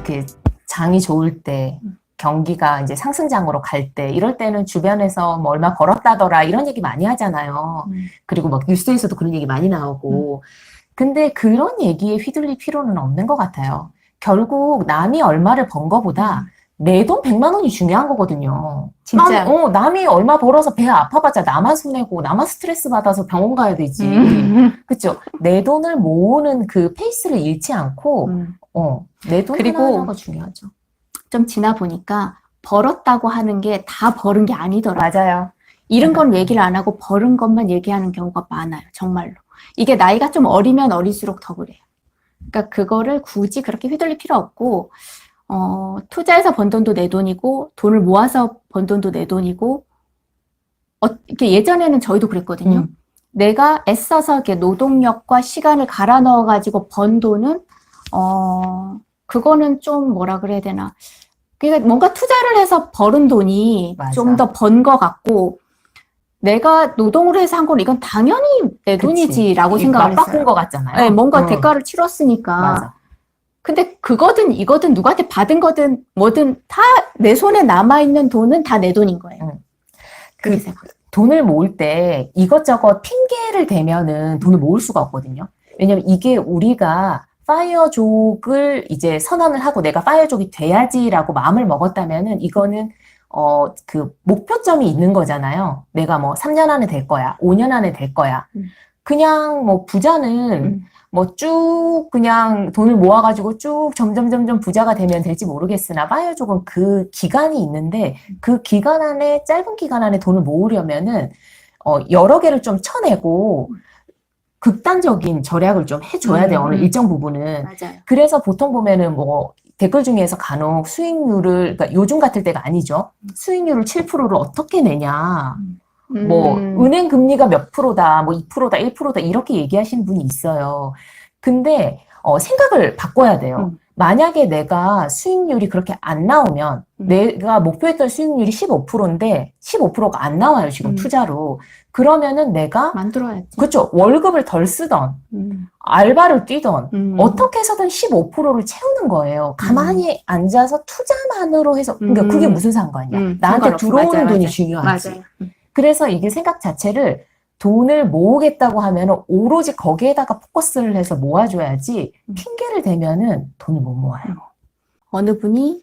이렇게 장이 좋을 때, 경기가 이제 상승장으로 갈 때, 이럴 때는 주변에서 뭐 얼마 벌었다더라 이런 얘기 많이 하잖아요. 그리고 막 뉴스에서도 그런 얘기 많이 나오고. 근데 그런 얘기에 휘둘릴 필요는 없는 것 같아요. 결국 남이 얼마를 번 거보다 내 돈 100만 원이 중요한 거거든요. 진짜. 남이 얼마 벌어서 배 아파봤자 나만 손해고 나만 스트레스 받아서 병원 가야 되지. 그쵸? 내 돈을 모으는 그 페이스를 잃지 않고, 내 돈 그리고 하나하나가 중요하죠. 좀 지나 보니까 벌었다고 하는 게 다 벌은 게 아니더라고요. 맞아요. 잃은 건 얘기를 안 하고 벌은 것만 얘기하는 경우가 많아요. 정말로. 이게 나이가 좀 어리면 어릴수록 더 그래요. 그러니까 그거를 굳이 그렇게 휘둘릴 필요 없고, 투자해서 번 돈도 내 돈이고, 돈을 모아서 번 돈도 내 돈이고, 이렇게 예전에는 저희도 그랬거든요. 내가 애써서 이렇게 노동력과 시간을 갈아 넣어가지고 번 돈은, 그거는 좀 뭐라 그래야 되나. 그러니까 뭔가 투자를 해서 벌은 돈이 맞아. 좀 더 번 것 같고, 내가 노동으로 해서 한 건 이건 당연히 내 돈이지라고 생각을 맞바꾼 했어요. 것 같잖아요. 네, 뭔가 대가를 치렀으니까. 맞아. 근데 그거든 이거든 누구한테 받은 거든 뭐든 다 내 손에 남아있는 돈은 다 내 돈인 거예요. 그렇게 생각해요. 돈을 모을 때 이것저것 핑계를 대면은 돈을 모을 수가 없거든요. 왜냐면 이게 우리가 파이어족을 이제 선언을 하고 내가 파이어족이 돼야지라고 마음을 먹었다면은 이거는 그 목표점이 있는 거잖아요. 내가 뭐 3년 안에 될 거야, 5년 안에 될 거야. 그냥 뭐 부자는 뭐 쭉 그냥 돈을 모아가지고 쭉 점점 부자가 되면 될지 모르겠으나 파이어족은 그 기간이 있는데 그 기간 안에 짧은 기간 안에 돈을 모으려면은 여러 개를 좀 쳐내고 극단적인 절약을 좀 해줘야 돼요. 어느 일정 부분은. 맞아요. 그래서 보통 보면은 뭐 댓글 중에서 간혹 수익률을, 그러니까 요즘 같을 때가 아니죠. 수익률을 7%를 어떻게 내냐. 뭐 은행 금리가 몇 프로다, 뭐 2%다, 1%다 이렇게 얘기하시는 분이 있어요. 근데 생각을 바꿔야 돼요. 만약에 내가 수익률이 그렇게 안 나오면 내가 목표했던 수익률이 15%인데 15%가 안 나와요, 지금 투자로. 그러면은 내가 만들어야지. 그렇죠. 월급을 덜 쓰던 알바를 뛰던 어떻게 해서든 15%를 채우는 거예요. 가만히 앉아서 투자만으로 해서 그러니까 그게 무슨 상관이야. 나한테 들어오는 돈이 중요하지. 맞아요. 그래서 이게 생각 자체를 돈을 모으겠다고 하면 오로지 거기에다가 포커스를 해서 모아줘야지 핑계를 대면은 돈을 못 모아요. 어느 분이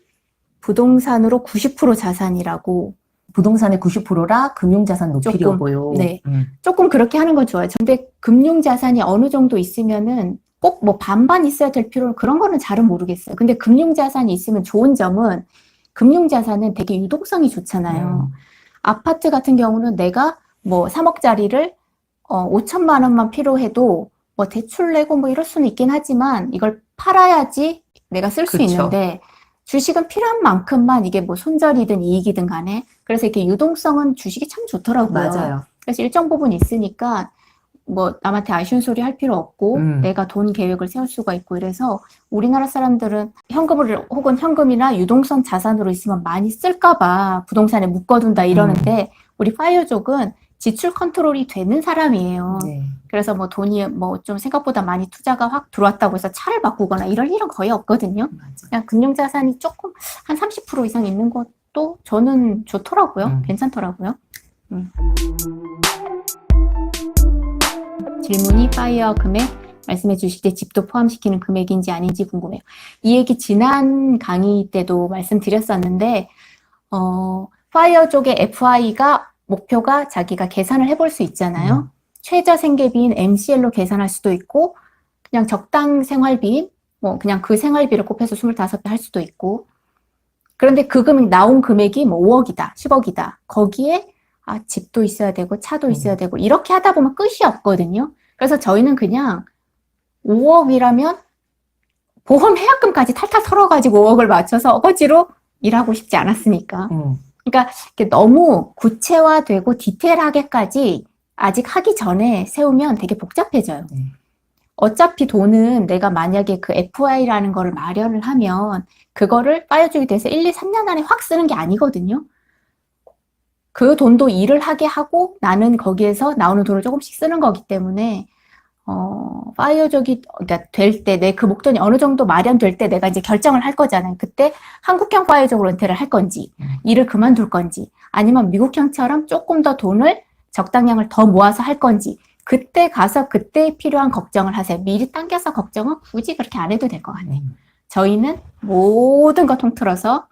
부동산으로 90% 자산이라고. 부동산의 90%라 금융자산 높이려고요. 네. 조금 그렇게 하는 건 좋아요. 근데 금융자산이 어느 정도 있으면은 꼭 뭐 반반 있어야 될 필요는 그런 거는 잘은 모르겠어요. 근데 금융자산이 있으면 좋은 점은 금융자산은 되게 유동성이 좋잖아요. 아파트 같은 경우는 내가 뭐 3억짜리를 5천만 원만 필요해도 뭐 대출 내고 뭐 이럴 수는 있긴 하지만 이걸 팔아야지 내가 쓸 수 있는데 주식은 필요한 만큼만 이게 뭐 손절이든 이익이든 간에 그래서 이렇게 유동성은 주식이 참 좋더라고요. 맞아요. 그래서 일정 부분 있으니까 뭐 남한테 아쉬운 소리 할 필요 없고 내가 돈 계획을 세울 수가 있고 이래서 우리나라 사람들은 현금을 혹은 현금이나 유동성 자산으로 있으면 많이 쓸까봐 부동산에 묶어둔다 이러는데 우리 파이어족은 지출 컨트롤이 되는 사람이에요. 네. 그래서 뭐 돈이 뭐 좀 생각보다 많이 투자가 확 들어왔다고 해서 차를 바꾸거나 이럴 일은 거의 없거든요. 그냥 금융자산이 조금 한 30% 이상 있는 것도 저는 좋더라고요. 괜찮더라고요. 질문이 파이어 금액 말씀해 주실 때 집도 포함시키는 금액인지 아닌지 궁금해요. 이 얘기 지난 강의 때도 말씀드렸었는데 파이어 쪽의 FI가 목표가 자기가 계산을 해볼 수 있잖아요. 최저 생계비인 MCL로 계산할 수도 있고 그냥 적당 생활비인 뭐 그냥 그 생활비를 곱해서 25배 할 수도 있고 그런데 그 금액 나온 금액이 뭐 5억이다, 10억이다. 거기에 집도 있어야 되고 차도 있어야 되고 이렇게 하다 보면 끝이 없거든요. 그래서 저희는 그냥 5억이라면 보험 해약금까지 탈탈 털어가지고 5억을 맞춰서 어거지로 일하고 싶지 않았으니까. 그러니까 너무 구체화되고 디테일하게까지 아직 하기 전에 세우면 되게 복잡해져요. 어차피 돈은 내가 만약에 그 FI라는 거를 마련을 하면 그거를 파이어족이 돼서 1, 2, 3년 안에 확 쓰는 게 아니거든요. 그 돈도 일을 하게 하고 나는 거기에서 나오는 돈을 조금씩 쓰는 거기 때문에 파이어족이 그러니까 될 때, 내 그 목돈이 어느 정도 마련될 때 내가 이제 결정을 할 거잖아요. 그때 한국형 파이어족으로 은퇴를 할 건지, 일을 그만둘 건지, 아니면 미국형처럼 조금 더 돈을 적당량을 더 모아서 할 건지, 그때 가서 그때 필요한 걱정을 하세요. 미리 당겨서 걱정은 굳이 그렇게 안 해도 될 것 같아요. 저희는 모든 거 통틀어서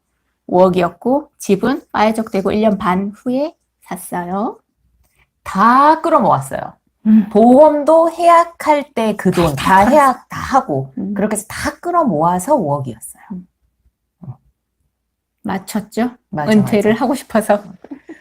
5억이었고, 집은 파이어족 되고 1년 반 후에 샀어요. 다 끌어모았어요. 보험도 해약할 때 그 돈 다 해약 다 하고 그렇게 해서 다 끌어모아서 5억이었어요. 맞췄죠? 맞아, 은퇴를 맞아. 하고 싶어서.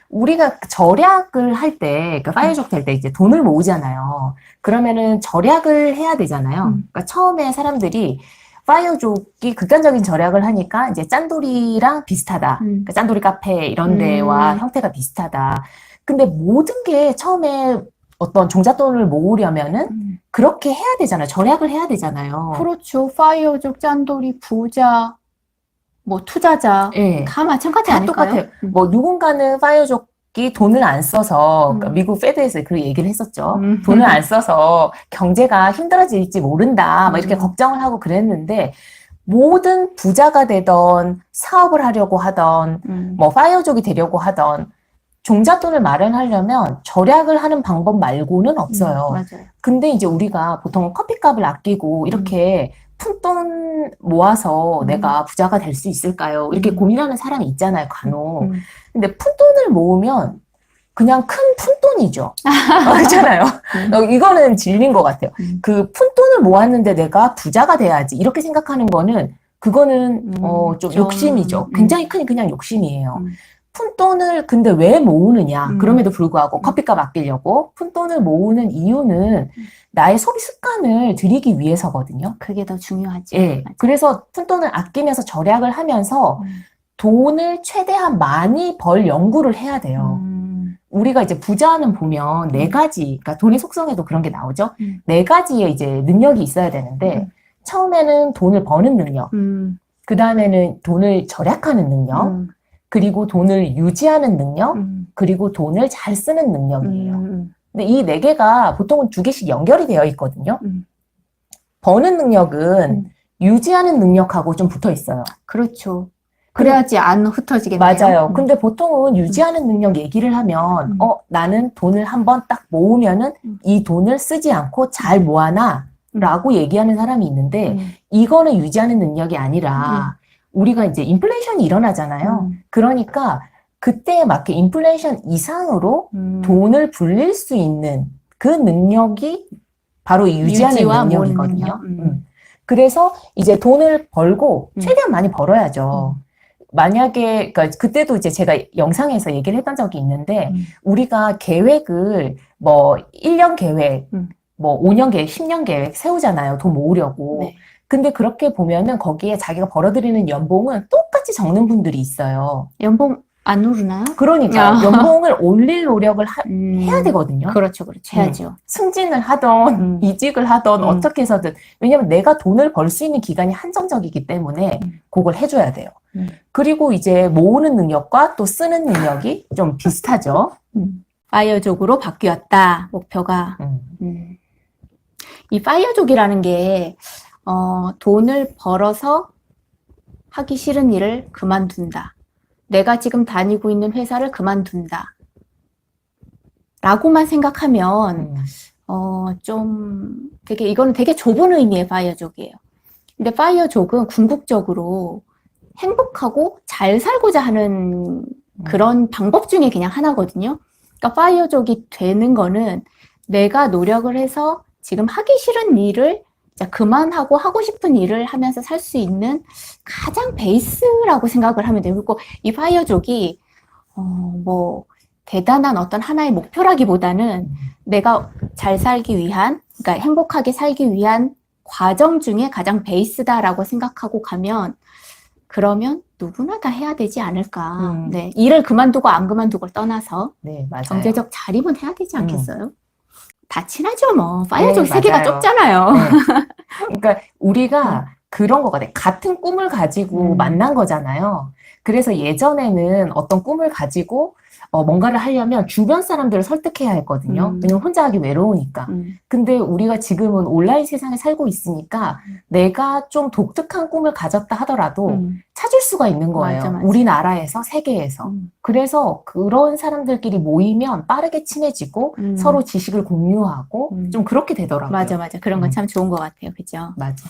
우리가 절약을 할 때, 그 파이어족 될 때 이제 돈을 모으잖아요. 그러면은 절약을 해야 되잖아요. 그러니까 처음에 사람들이 파이어족이 극단적인 절약을 하니까 이제 짠돌이랑 비슷하다. 그러니까 짠돌이 카페 이런 데와 형태가 비슷하다. 근데 모든 게 처음에 어떤 종잣돈을 모으려면은 그렇게 해야 되잖아요. 절약을 해야 되잖아요. 그렇죠. 파이어족, 짠돌이, 부자, 뭐 투자자 예. 다 마찬가지 다 아닐까요? 똑같아요. 뭐 누군가는 파이어족이 돈을 안 써서 그러니까 음. 미국 페드에서 그 얘기를 했었죠. 돈을 안 써서 경제가 힘들어질지 모른다. 막 이렇게 걱정을 하고 그랬는데 모든 부자가 되던 사업을 하려고 하던 뭐 파이어족이 되려고 하던 종잣돈을 마련하려면 절약을 하는 방법 말고는 없어요. 맞아요. 근데 이제 우리가 보통 커피값을 아끼고 이렇게 푼돈 모아서 내가 부자가 될 수 있을까요? 이렇게 고민하는 사람이 있잖아요, 간혹. 근데 푼돈을 모으면 그냥 큰 푼돈이죠. 그렇잖아요. 이거는 진리인 것 같아요. 그 푼돈을 모았는데 내가 부자가 돼야지. 이렇게 생각하는 거는 그거는 좀 욕심이죠. 굉장히 큰 그냥 욕심이에요. 푼돈을 근데 왜 모으느냐? 그럼에도 불구하고 커피값 아끼려고 푼돈을 모으는 이유는 나의 소비 습관을 들이기 위해서거든요. 그게 더 중요하죠. 예. 맞아요. 그래서 푼돈을 아끼면서 절약을 하면서 돈을 최대한 많이 벌 연구를 해야 돼요. 우리가 이제 부자는 보면 네 가지, 그러니까 돈의 속성에도 그런 게 나오죠. 네 가지의 이제 능력이 있어야 되는데 처음에는 돈을 버는 능력, 그 다음에는 돈을 절약하는 능력, 그리고 돈을 유지하는 능력, 그리고 돈을 잘 쓰는 능력이에요. 근데 이 네 개가 보통은 두 개씩 연결이 되어 있거든요. 버는 능력은 유지하는 능력하고 좀 붙어 있어요. 그렇죠. 그래야지 안 흩어지겠네요. 맞아요. 근데 보통은 유지하는 능력 얘기를 하면, 나는 돈을 한번 딱 모으면은 이 돈을 쓰지 않고 잘 모아놔 라고 얘기하는 사람이 있는데, 이거는 유지하는 능력이 아니라, 우리가 이제 인플레이션이 일어나잖아요. 그러니까 그때에 맞게 인플레이션 이상으로 돈을 불릴 수 있는 그 능력이 바로 이 유지하는 유지와 능력이거든요. 모으는 능력. 그래서 이제 돈을 벌고 최대한 많이 벌어야죠. 만약에, 그러니까 그때도 이제 제가 영상에서 얘기를 했던 적이 있는데, 우리가 계획을 뭐 1년 계획, 뭐 5년 계획, 10년 계획 세우잖아요. 돈 모으려고. 네. 근데 그렇게 보면은 거기에 자기가 벌어들이는 연봉은 똑같이 적는 분들이 있어요. 연봉 안 오르나요? 그러니까 연봉을 올릴 노력을 해야 되거든요. 그렇죠, 그렇죠. 해야죠. 승진을 하던 이직을 하던 어떻게 해서든 왜냐면 내가 돈을 벌 수 있는 기간이 한정적이기 때문에 그걸 해줘야 돼요. 그리고 이제 모으는 능력과 또 쓰는 능력이 좀 비슷하죠. 파이어족으로 바뀌었다, 목표가. 이 파이어족이라는 게 돈을 벌어서 하기 싫은 일을 그만둔다. 내가 지금 다니고 있는 회사를 그만둔다. 라고만 생각하면 좀 되게 이거는 되게 좁은 의미의 파이어족이에요. 근데 파이어족은 궁극적으로 행복하고 잘 살고자 하는 그런 방법 중에 그냥 하나거든요. 그러니까 파이어족이 되는 거는 내가 노력을 해서 지금 하기 싫은 일을 그만하고 하고 싶은 일을 하면서 살 수 있는 가장 베이스라고 생각을 하면 돼요. 그리고 이 파이어족이 뭐 대단한 어떤 하나의 목표라기보다는 내가 잘 살기 위한, 그러니까 행복하게 살기 위한 과정 중에 가장 베이스다라고 생각하고 가면 그러면 누구나 다 해야 되지 않을까. 네, 일을 그만두고 안 그만두고를 떠나서 네, 맞아요. 경제적 자립은 해야 되지 않겠어요? 다 친하죠, 뭐. 파이어족 네, 세계가 맞아요. 좁잖아요. 네. 그러니까 우리가 그런 것 같아요. 같은 꿈을 가지고 만난 거잖아요. 그래서 예전에는 어떤 꿈을 가지고 뭔가를 하려면 주변 사람들을 설득해야 했거든요. 왜냐면 혼자 하기 외로우니까. 근데 우리가 지금은 온라인 세상에 살고 있으니까 내가 좀 독특한 꿈을 가졌다 하더라도 찾을 수가 있는 거예요. 맞아, 맞아. 우리나라에서, 세계에서. 그래서 그런 사람들끼리 모이면 빠르게 친해지고 서로 지식을 공유하고 좀 그렇게 되더라고요. 맞아, 맞아. 그런 건 참 좋은 것 같아요. 그죠? 맞아.